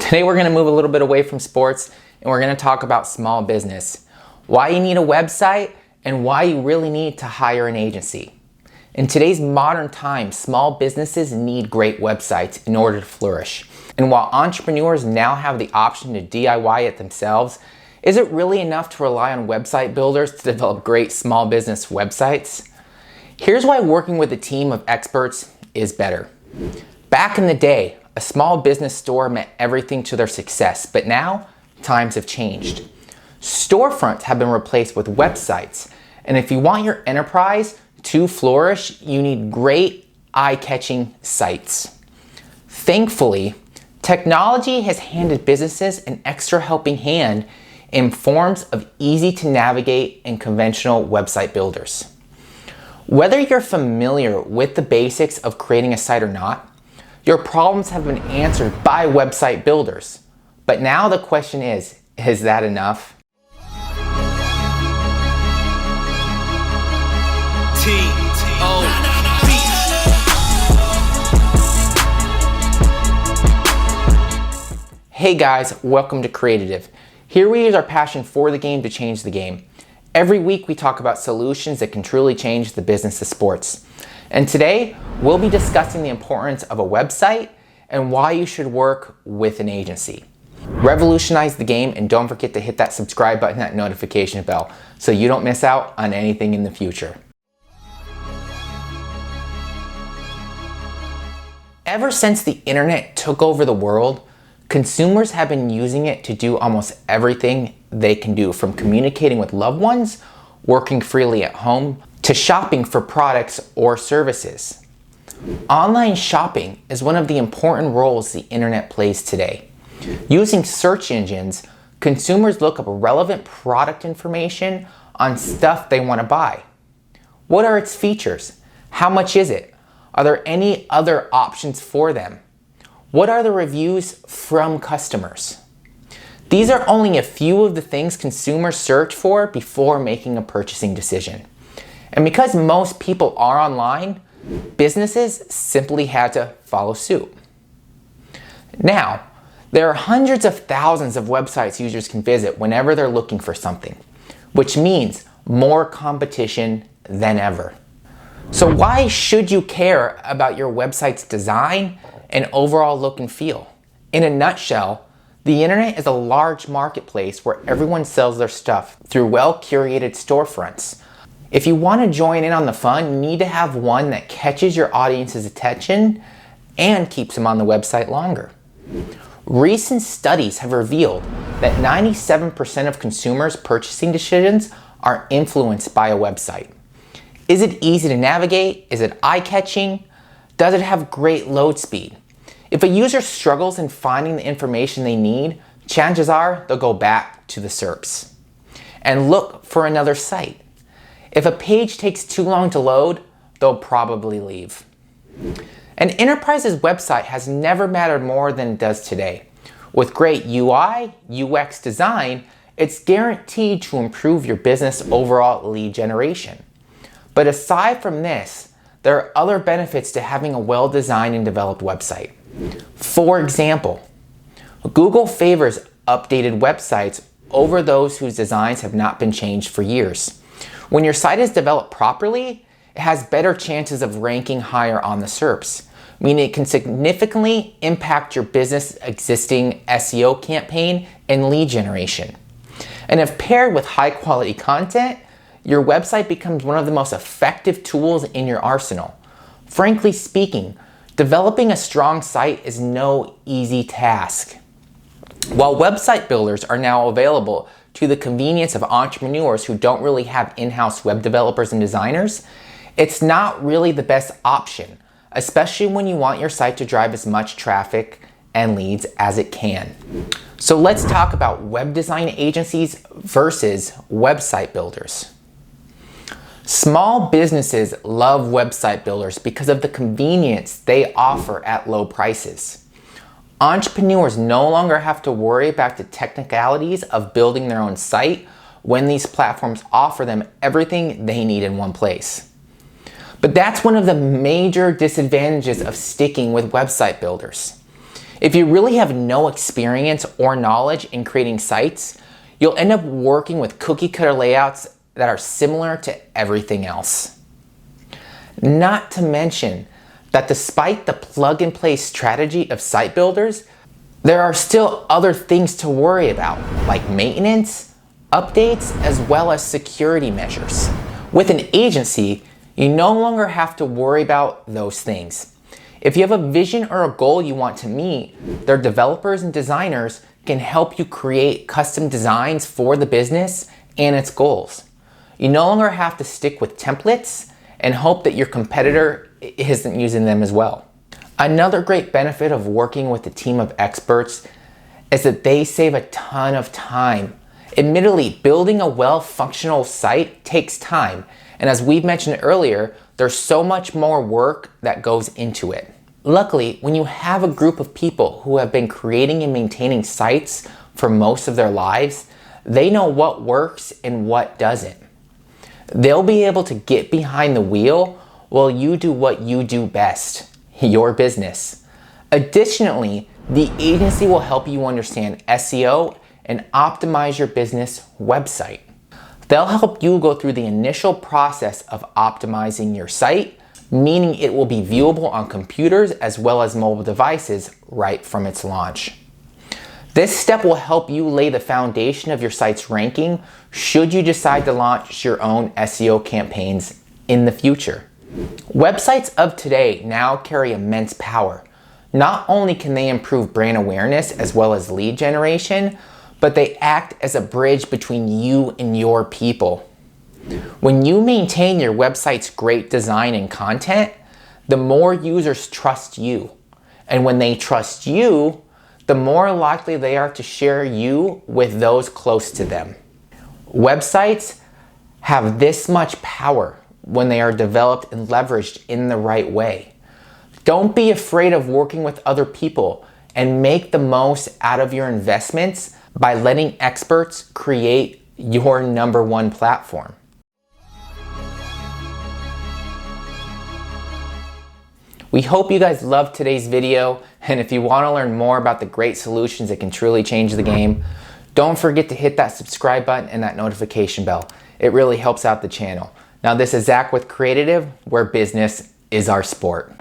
Today we're going to move a little bit away from sports and we're going to talk about small business. Why you need a website and why you really need to hire an agency. In today's modern time, small businesses need great websites in order to flourish. And while entrepreneurs now have the option to DIY it themselves, is it really enough to rely on website builders to develop great small business websites? Here's why working with a team of experts is better. Back in the day, a small business store meant everything to their success, but now times have changed. Storefronts have been replaced with websites, and if you want your enterprise to flourish, you need great, eye-catching sites. Thankfully, technology has handed businesses an extra helping hand in forms of easy-to-navigate and conventional website builders. Whether you're familiar with the basics of creating a site or not, your problems have been answered by website builders. But now the question is that enough? Hey guys, welcome to Creatitive. Here we use our passion for the game to change the game. Every week we talk about solutions that can truly change the business of sports. And today we'll be discussing the importance of a website and why you should work with an agency. Revolutionize the game, and don't forget to hit that subscribe button, that notification bell, so you don't miss out on anything in the future. Ever since the internet took over the world, consumers have been using it to do almost everything they can do, from communicating with loved ones, working freely at home, to shopping for products or services. Online shopping is one of the important roles the internet plays today. Using search engines, consumers look up relevant product information on stuff they want to buy. What are its features? How much is it? Are there any other options for them? What are the reviews from customers? These are only a few of the things consumers search for before making a purchasing decision. And because most people are online, businesses simply had to follow suit. Now, there are hundreds of thousands of websites users can visit whenever they're looking for something, which means more competition than ever. So why should you care about your website's design and overall look and feel? In a nutshell, the internet is a large marketplace where everyone sells their stuff through well-curated storefronts. If you want to join in on the fun, you need to have one that catches your audience's attention and keeps them on the website longer. Recent studies have revealed that 97% of consumers' purchasing decisions are influenced by a website. Is it easy to navigate? Is it eye-catching? Does it have great load speed? If a user struggles in finding the information they need, chances are they'll go back to the SERPs and look for another site. If a page takes too long to load, they'll probably leave. An enterprise's website has never mattered more than it does today. With great UI, UX design, it's guaranteed to improve your business overall lead generation. But aside from this, there are other benefits to having a well-designed and developed website. For example, Google favors updated websites over those whose designs have not been changed for years. When your site is developed properly, it has better chances of ranking higher on the SERPs, meaning it can significantly impact your business' existing SEO campaign and lead generation. And if paired with high-quality content, your website becomes one of the most effective tools in your arsenal. Frankly speaking, developing a strong site is no easy task. While website builders are now available to the convenience of entrepreneurs who don't really have in-house web developers and designers, it's not really the best option, especially when you want your site to drive as much traffic and leads as it can. So let's talk about web design agencies versus website builders. Small businesses love website builders because of the convenience they offer at low prices. Entrepreneurs no longer have to worry about the technicalities of building their own site when these platforms offer them everything they need in one place. But that's one of the major disadvantages of sticking with website builders. If you really have no experience or knowledge in creating sites, you'll end up working with cookie cutter layouts that are similar to everything else. Not to mention that despite the plug and play strategy of site builders, there are still other things to worry about, like maintenance, updates, as well as security measures. With an agency, you no longer have to worry about those things. If you have a vision or a goal you want to meet, their developers and designers can help you create custom designs for the business and its goals. You no longer have to stick with templates and hope that your competitor isn't using them as well. Another great benefit of working with a team of experts is that they save a ton of time. Admittedly, building a well-functional site takes time, and as we've mentioned earlier, there's so much more work that goes into it. Luckily, when you have a group of people who have been creating and maintaining sites for most of their lives, they know what works and what doesn't. They'll be able to get behind the wheel while you do what you do best, your business. Additionally, the agency will help you understand SEO and optimize your business website. They'll help you go through the initial process of optimizing your site, meaning it will be viewable on computers as well as mobile devices right from its launch. This step will help you lay the foundation of your site's ranking should you decide to launch your own SEO campaigns in the future. Websites of today now carry immense power. Not only can they improve brand awareness as well as lead generation, but they act as a bridge between you and your people. When you maintain your website's great design and content, the more users trust you. And when they trust you, the more likely they are to share you with those close to them. Websites have this much power when they are developed and leveraged in the right way. Don't be afraid of working with other people and make the most out of your investments by letting experts create your #1 platform. We hope you guys loved today's video, and if you want to learn more about the great solutions that can truly change the game, don't forget to hit that subscribe button and that notification bell. It really helps out the channel. Now, this is Zach with Creatitive, where business is our sport.